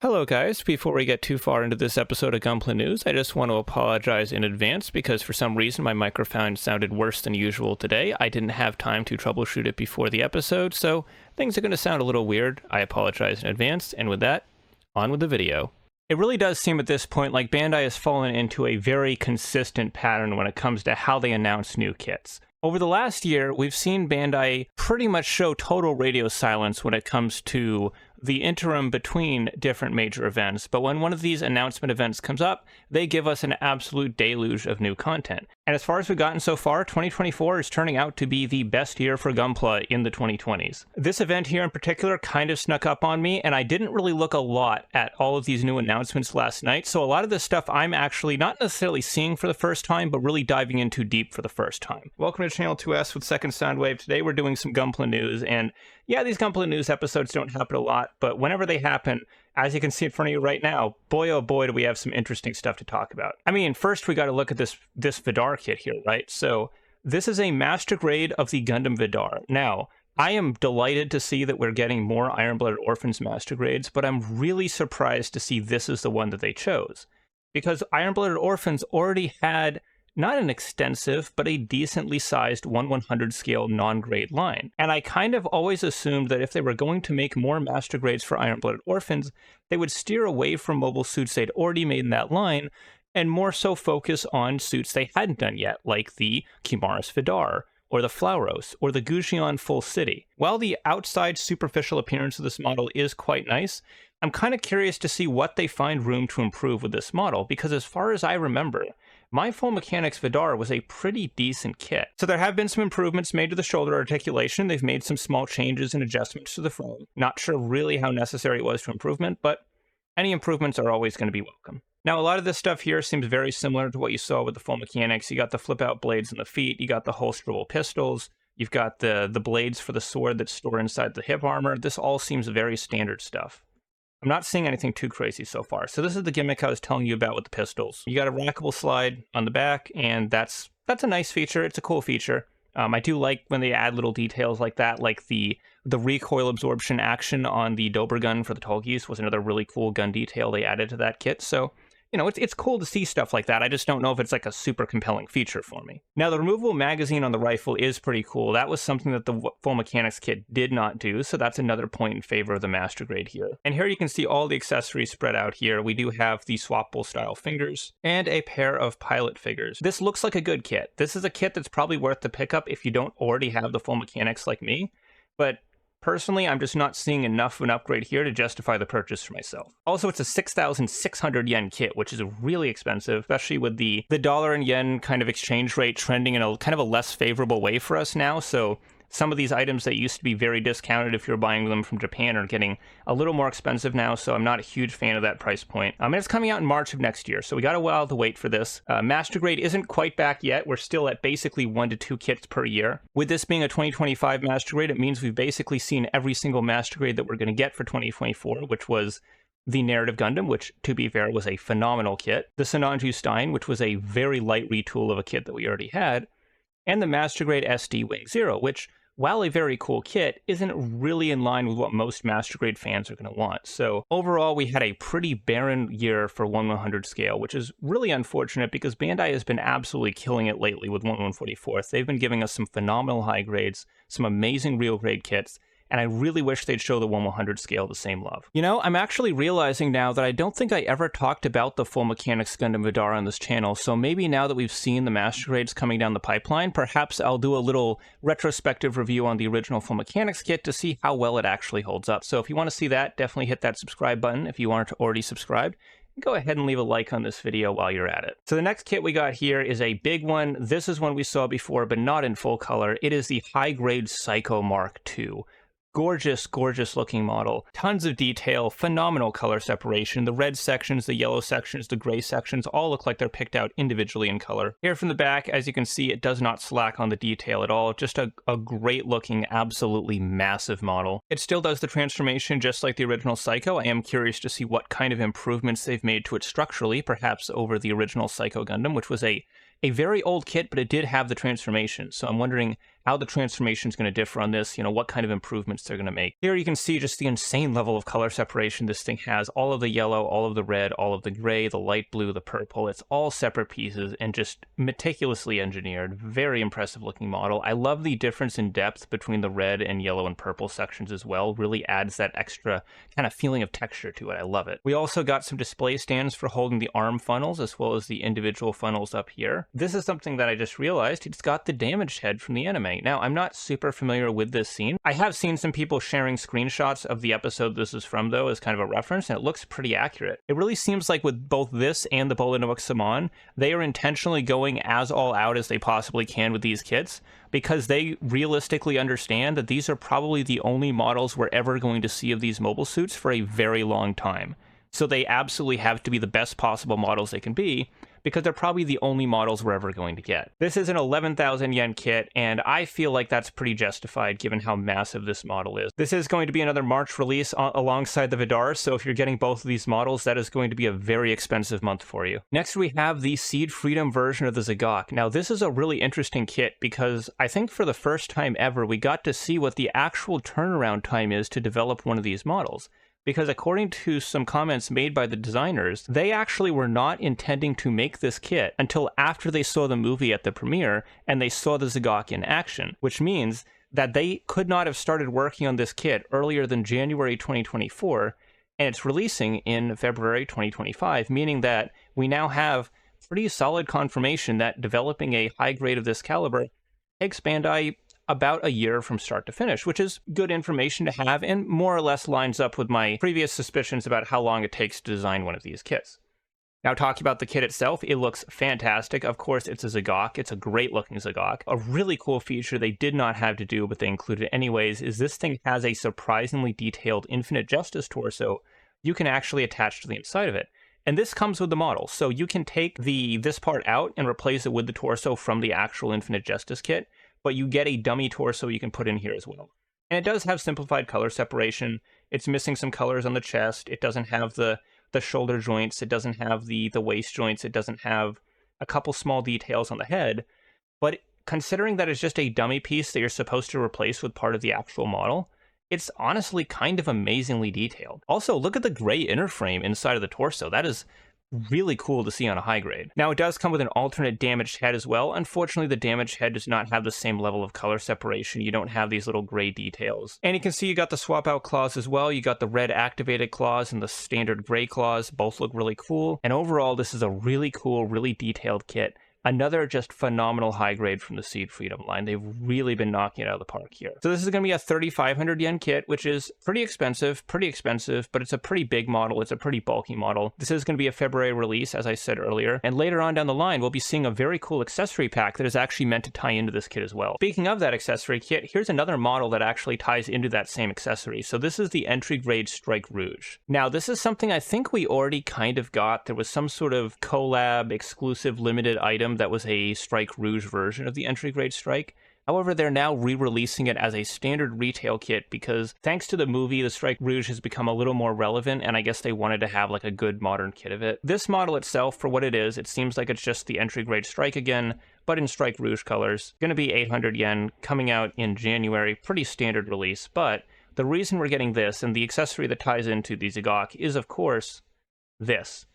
Hello guys, before we get too far into this episode of Gunpla News, I just want to apologize in advance because for some reason my microphone sounded worse than usual today. I didn't have time to troubleshoot it before the episode, so things are going to sound a little weird. I apologize in advance, and with that, on with the video. It really does seem at this point like Bandai has fallen into a very consistent pattern when it comes to how they announce new kits. Over the last year, we've seen Bandai pretty much show total radio silence when it comes to the interim between different major events, but when one of these announcement events comes up, they give us an absolute deluge of new content. And as far as we've gotten so far, 2024 is turning out to be the best year for Gunpla in the 2020s. This event here in particular kind of snuck up on me, and I didn't really look a lot at all of these new announcements last night, so a lot of this stuff I'm actually not necessarily seeing for the first time, but really diving into deep for the first time. Welcome to Channel 2S with Second Soundwave. Today we're doing some Gunpla News, and yeah, these Gunpla News episodes don't happen a lot, but whenever they happen, as you can see in front of you right now, boy oh boy do we have some interesting stuff to talk about. I mean, first we got to look at this Vidar kit here, right? So this is a master grade of the Gundam Vidar. Now, I am delighted to see that we're getting more Iron-Blooded Orphans master grades, but I'm really surprised to see this is the one that they chose. Because Iron-Blooded Orphans already had not an extensive, but a decently sized 1/100 scale non-grade line. And I kind of always assumed that if they were going to make more master grades for Iron-Blooded Orphans, they would steer away from mobile suits they'd already made in that line, and more so focus on suits they hadn't done yet, like the Kimaris Vidar, or the Flauros, or the Gujian Full City. While the outside superficial appearance of this model is quite nice, I'm kind of curious to see what they find room to improve with this model, because as far as I remember, my Full Mechanics Vidar was a pretty decent kit. So there have been some improvements made to the shoulder articulation. They've made some small changes and adjustments to the frame. Not sure really how necessary it was to improvement, but any improvements are always going to be welcome. Now, a lot of this stuff here seems very similar to what you saw with the Full Mechanics. You got the flip-out blades in the feet, you got the holsterable pistols, you've got the blades for the sword that store inside the hip armor. This all seems very standard stuff. I'm not seeing anything too crazy so far. So this is the gimmick I was telling you about with the pistols. You got a rackable slide on the back, and that's a nice feature. It's a cool feature. I do like when they add little details like that, like the recoil absorption action on the Dober gun for the Tolkis was another really cool gun detail they added to that kit. So, you know, it's cool to see stuff like that. I just don't know if it's like a super compelling feature for me. Now, the removable magazine on the rifle is pretty cool. That was something that the Full Mechanics kit did not do, so that's another point in favor of the master grade here. And here you can see all the accessories spread out here. We do have the swappable style fingers and a pair of pilot figures. This looks like a good kit. This is a kit that's probably worth the pickup if you don't already have the Full Mechanics like me, but personally, I'm just not seeing enough of an upgrade here to justify the purchase for myself. Also, it's a 6,600 yen kit, which is really expensive, especially with the dollar and yen kind of exchange rate trending in a kind of a less favorable way for us now. So some of these items that used to be very discounted if you're buying them from Japan are getting a little more expensive now, so I'm not a huge fan of that price point. And it's coming out in March of next year, so we got a while to wait for this. Master Grade isn't quite back yet. We're still at basically 1 to 2 kits per year. With this being a 2025 Master Grade, it means we've basically seen every single Master Grade that we're going to get for 2024, which was the Narrative Gundam, which, to be fair, was a phenomenal kit. The Sinanju Stein, which was a very light retool of a kit that we already had. And the Master Grade SD Wing Zero, which, while a very cool kit, isn't really in line with what most Master Grade fans are going to want. So overall, we had a pretty barren year for 1/100 scale, which is really unfortunate because Bandai has been absolutely killing it lately with 1/144. They've been giving us some phenomenal high grades, some amazing real grade kits, and I really wish they'd show the 1/100 scale the same love. You know, I'm actually realizing now that I don't think I ever talked about the Full Mechanics Gundam Vidar on this channel, so maybe now that we've seen the Master Grades coming down the pipeline, perhaps I'll do a little retrospective review on the original Full Mechanics kit to see how well it actually holds up. So if you want to see that, definitely hit that subscribe button if you aren't already subscribed. Go ahead and leave a like on this video while you're at it. So the next kit we got here is a big one. This is one we saw before, but not in full color. It is the high-grade Psycho Mark II. Gorgeous, gorgeous looking model. Tons of detail, phenomenal color separation. The red sections, the yellow sections, the gray sections all look like they're picked out individually in color. Here from the back, as you can see, it does not slack on the detail at all. Just a great looking, absolutely massive model. It still does the transformation just like the original Psycho. I am curious to see what kind of improvements they've made to it structurally, perhaps over the original Psycho Gundam, which was a very old kit, but it did have the transformation. So I'm wondering how the transformation is going to differ on this, what kind of improvements they're going to make. Here you can see just the insane level of color separation this thing has. All of the yellow, all of the red, all of the gray, the light blue, the purple. It's all separate pieces and just meticulously engineered. Very impressive looking model. I love the difference in depth between the red and yellow and purple sections as well. Really adds that extra kind of feeling of texture to it. I love it. We also got some display stands for holding the arm funnels as well as the individual funnels up here. This is something that I just realized. It's got the damaged head from the anime. Now, I'm not super familiar with this scene. I have seen some people sharing screenshots of the episode this is from, though, as kind of a reference, and it looks pretty accurate. It really seems like with both this and the Bolinook Saman, they are intentionally going as all out as they possibly can with these kits, because they realistically understand that these are probably the only models we're ever going to see of these mobile suits for a very long time. So they absolutely have to be the best possible models they can be, because they're probably the only models we're ever going to get. This is an 11,000 yen kit, and I feel like that's pretty justified given how massive this model is. This is going to be another March release alongside the Vidar, so if you're getting both of these models, that is going to be a very expensive month for you. Next, we have the Seed Freedom version of the Zagok. Now, this is a really interesting kit because I think for the first time ever, we got to see what the actual turnaround time is to develop one of these models. Because according to some comments made by the designers, they actually were not intending to make this kit until after they saw the movie at the premiere and they saw the Zagok in action, which means that they could not have started working on this kit earlier than January 2024, and it's releasing in February 2025, meaning that we now have pretty solid confirmation that developing a high grade of this caliber takes Bandai about a year from start to finish, which is good information to have and more or less lines up with my previous suspicions about how long it takes to design one of these kits. Now, talking about the kit itself, it looks fantastic. Of course, it's a Zagok. It's a great looking Zagok. A really cool feature they did not have to do, but they included anyways, is this thing has a surprisingly detailed Infinite Justice torso you can actually attach to the inside of it. And this comes with the model, so you can take this part out and replace it with the torso from the actual Infinite Justice kit, but you get a dummy torso you can put in here as well. And it does have simplified color separation. It's missing some colors on the chest. It doesn't have the shoulder joints. It doesn't have the waist joints. It doesn't have a couple small details on the head. But considering that it's just a dummy piece that you're supposed to replace with part of the actual model, it's honestly kind of amazingly detailed. Also, look at the gray inner frame inside of the torso. That is really cool to see on a high grade. Now, it does come with an alternate damaged head as well. Unfortunately, the damaged head does not have the same level of color separation. You don't have these little gray details. And you can see you got the swap out claws as well. You got the red activated claws and the standard gray claws. Both look really cool. And overall, this is a really cool, really detailed kit. Another just phenomenal high grade from the Seed Freedom line. They've really been knocking it out of the park here. So this is going to be a 3,500 yen kit, which is pretty expensive, but it's a pretty big model. It's a pretty bulky model. This is going to be a February release, as I said earlier. And later on down the line, we'll be seeing a very cool accessory pack that is actually meant to tie into this kit as well. Speaking of that accessory kit, here's another model that actually ties into that same accessory. So this is the entry grade Strike Rouge. Now, this is something I think we already kind of got. There was some sort of collab exclusive limited item that was a Strike Rouge version of the entry grade Strike. However, they're now re-releasing it as a standard retail kit because thanks to the movie, the Strike Rouge has become a little more relevant, and I guess they wanted to have like a good modern kit of it. This model itself, for what it is, it seems like it's just the entry grade Strike again, but in Strike Rouge colors. Gonna be 800 yen, coming out in January, pretty standard release, but the reason we're getting this, and the accessory that ties into the Zagok, is of course this.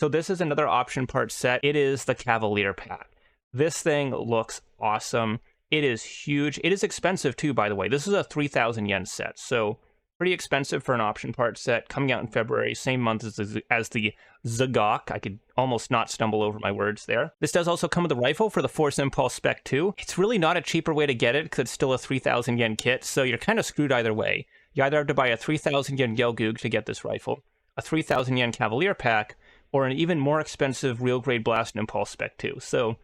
So this is another option part set. It is the Cavalier pack. This thing looks awesome. It is huge. It is expensive too, by the way. This is a 3,000 yen set, so pretty expensive for an option part set, coming out in February, same month as the Zagok. I could almost not stumble over my words there. This does also come with a rifle for the Force Impulse Spec 2. It's really not a cheaper way to get it because it's still a 3,000 yen kit, so you're kind of screwed either way. You either have to buy a 3,000 yen Gelgoog to get this rifle, a 3,000 yen Cavalier pack, or an even more expensive real grade Blast and Impulse Spec 2. So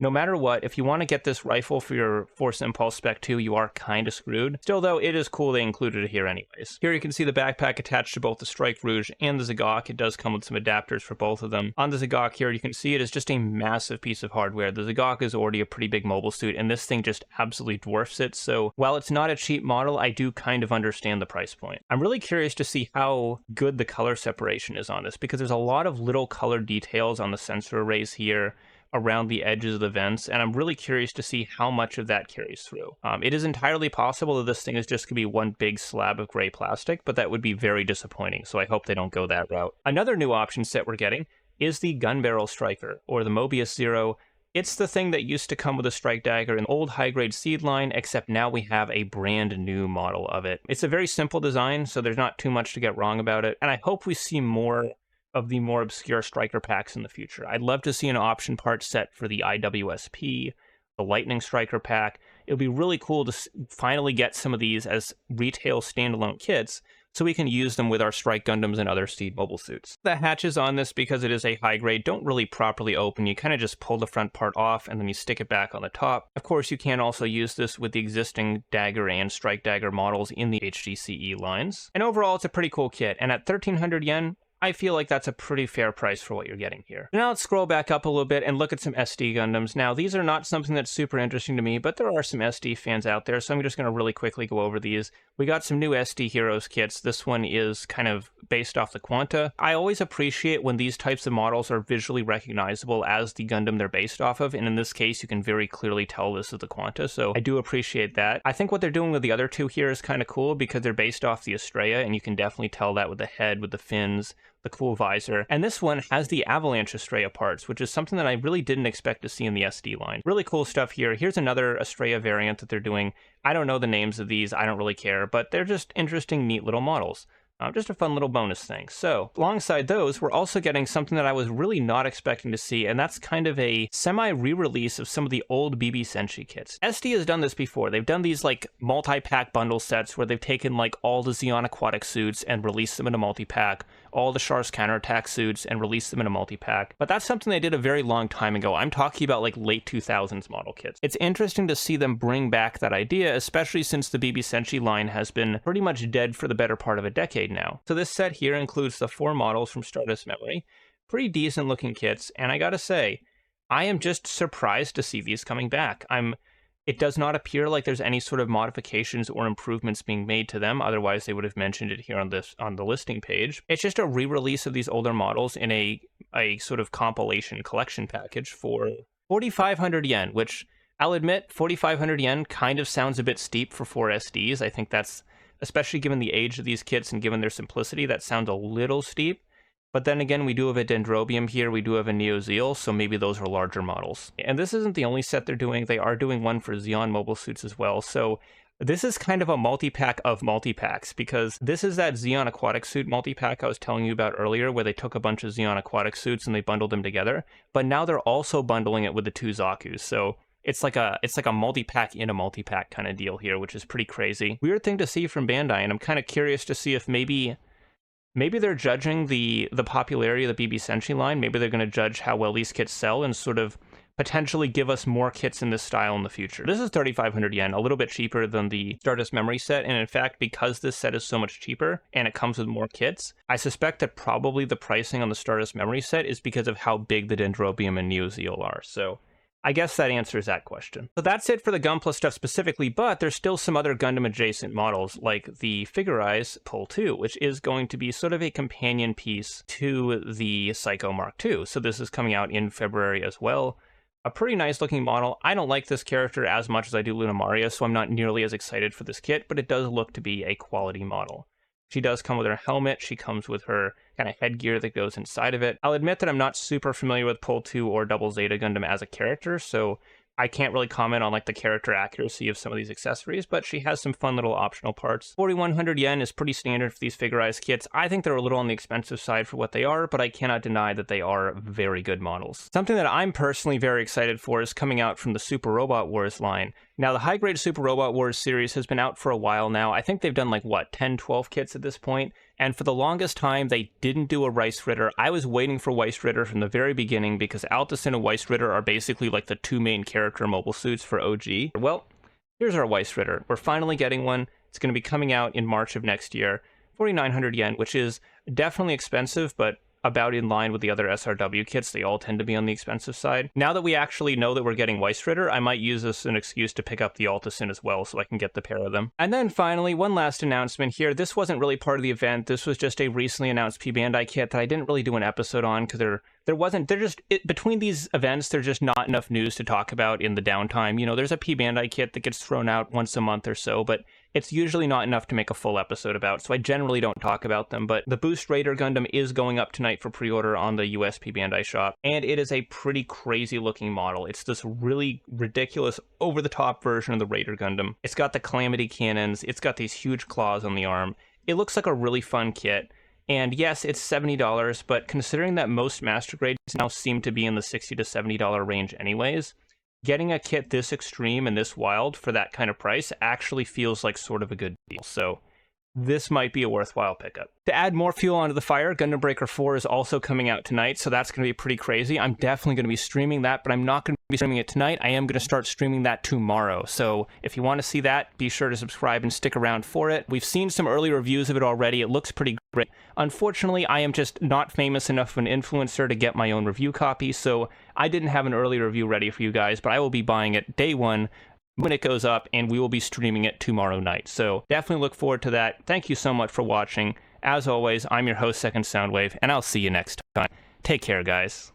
no matter what, if you want to get this rifle for your Force Impulse Spec 2, you are kind of screwed. Still, though, it is cool they included it here anyways. Here you can see the backpack attached to both the Strike Rouge and the Zagok. It does come with some adapters for both of them. On the Zagok here, you can see it is just a massive piece of hardware. The Zagok is already a pretty big mobile suit, and this thing just absolutely dwarfs it. So while it's not a cheap model, I do kind of understand the price point. I'm really curious to see how good the color separation is on this, because there's a lot of little color details on the sensor arrays here. around the edges of the vents, and I'm really curious to see how much of that carries through. It is entirely possible that this thing is just going to be one big slab of gray plastic, but that would be very disappointing, so I hope they don't go that route. Another new option set we're getting is the Gun Barrel Striker, or the Mobius Zero. It's the thing that used to come with a strike dagger in the old high-grade seed line, except now we have a brand new model of it. It's a very simple design, so there's not too much to get wrong about it, and I hope we see more of the more obscure striker packs in the future. I'd love to see an option part set for the IWSP, the Lightning Striker pack. It would be really cool to finally get some of these as retail standalone kits, so we can use them with our Strike Gundams and other Steed mobile suits. The hatches on this, because it is a high grade, don't really properly open. You kind of just pull the front part off and then you stick it back on the top. Of course, you can also use this with the existing Dagger and Strike Dagger models in the HGCE lines. And overall, it's a pretty cool kit, and at 1,300 yen, I feel like that's a pretty fair price for what you're getting here. Now let's scroll back up a little bit and look at some SD Gundams. Now, these are not something that's super interesting to me, but there are some SD fans out there, so I'm just going to really quickly go over these. We got some new SD Heroes kits. This one is kind of based off the Quanta. I always appreciate when these types of models are visually recognizable as the Gundam they're based off of, and in this case, you can very clearly tell this is the Quanta, so I do appreciate that. I think what they're doing with the other two here is kind of cool because they're based off the Estrella, and you can definitely tell that with the head, with the fins, the cool visor. And this one has the Avalanche Estrella parts, which is something that I really didn't expect to see in the SD line. Really cool stuff here. Here's another Estrella variant that they're doing. I don't know the names of these, I don't really care, but they're just interesting, neat little models. Just a fun little bonus thing. So, alongside those, we're also getting something that I was really not expecting to see, and that's kind of a semi-re-release of some of the old BB Senshi kits. SD has done this before. They've done these, like, multi-pack bundle sets where they've taken, like, all the Zeon Aquatic suits and released them in a multi-pack, all the Char's counterattack suits and released them in a multi-pack. But that's something they did a very long time ago. I'm talking about, like, late 2000s model kits. It's interesting to see them bring back that idea, especially since the BB Senshi line has been pretty much dead for the better part of a decade now. So this set here includes the 4 models from Stardust Memory. Pretty decent looking kits, and I gotta say, I am just surprised to see these coming back. It does not appear like there's any sort of modifications or improvements being made to them, otherwise they would have mentioned it here on the listing page. It's just a re-release of these older models in a sort of compilation collection package for 4,500 yen, which I'll admit, 4,500 yen kind of sounds a bit steep for 4 SDs. I think that's, especially given the age of these kits and given their simplicity, that sounds a little steep. But then again, we do have a Dendrobium here, we do have a Neo Zeal, so maybe those are larger models. And this isn't the only set they're doing. They are doing one for Zeon mobile suits as well. So this is kind of a multi-pack of multi-packs, because this is that Zeon Aquatic suit multi-pack I was telling you about earlier, where they took a bunch of Zeon Aquatic suits and they bundled them together. But now they're also bundling it with the 2 Zakus. So it's like a multi-pack in a multi-pack kind of deal here, which is pretty crazy. Weird thing to see from Bandai, and I'm kind of curious to see if maybe they're judging the popularity of the BB Senshi line. Maybe they're going to judge how well these kits sell and sort of potentially give us more kits in this style in the future. This is 3,500 yen, a little bit cheaper than the Stardust Memory set, and in fact, because this set is so much cheaper and it comes with more kits, I suspect that probably the pricing on the Stardust Memory set is because of how big the Dendrobium and Neo Zeal are. So I guess that answers that question. So that's it for the Gunpla stuff specifically, but there's still some other Gundam adjacent models, like the Figure-Eyes Pull 2, which is going to be sort of a companion piece to the Psycho Mark II. So this is coming out in February as well. A pretty nice looking model. I don't like this character as much as I do Luna Maria, so I'm not nearly as excited for this kit, but it does look to be a quality model. She does come with her helmet, she comes with her kind of headgear that goes inside of it. I'll admit that I'm not super familiar with Pull 2 or Double Zeta Gundam as a character, so I can't really comment on like the character accuracy of some of these accessories, but she has some fun little optional parts. 4,100 yen is pretty standard for these Figure-Eyes kits. I think they're a little on the expensive side for what they are, but I cannot deny that they are very good models. Something that I'm personally very excited for is coming out from the Super Robot Wars line. Now, the high-grade Super Robot Wars series has been out for a while now. I think they've done like, what, 10, 12 kits at this point? And for the longest time, they didn't do a Rice Ritter. I was waiting for Weiss Ritter from the very beginning because Altus and Weiss Ritter are basically like the 2 main character mobile suits for OG. Well, here's our Weiss Ritter. We're finally getting one. It's going to be coming out in March of next year. 4,900 yen, which is definitely expensive, but about in line with the other SRW kits. They all tend to be on the expensive side. Now that we actually know that we're getting Weisritter, I might use this as an excuse to pick up the Altasin as well so I can get the pair of them. And then finally, one last announcement here. This wasn't really part of the event. This was just a recently announced Bandai kit that I didn't really do an episode on because between these events, there's just not enough news to talk about in the downtime. You know, there's a Bandai kit that gets thrown out once a month or so, but it's usually not enough to make a full episode about, so I generally don't talk about them. But the Boost Raider Gundam is going up tonight for pre-order on the US Bandai shop, and it is a pretty crazy looking model. It's this really ridiculous, over-the-top version of the Raider Gundam. It's got the Calamity cannons, it's got these huge claws on the arm. It looks like a really fun kit. And yes, it's $70, but considering that most Master Grades now seem to be in the $60 to $70 range anyways, getting a kit this extreme and this wild for that kind of price actually feels like sort of a good deal. So this might be a worthwhile pickup. To add more fuel onto the fire, Gundam Breaker 4 is also coming out tonight, so that's going to be pretty crazy. I'm definitely going to be streaming that, but I'm not going to be streaming it tonight. I am going to start streaming that tomorrow. So if you want to see that, be sure to subscribe and stick around for it. We've seen some early reviews of it already. It looks pretty great. Unfortunately, I am just not famous enough of an influencer to get my own review copy, so I didn't have an early review ready for you guys, but I will be buying it day one when it goes up, and we will be streaming it tomorrow night. So definitely look forward to that. Thank you so much for watching. As always, I'm your host, Second Soundwave, and I'll see you next time. Take care, guys.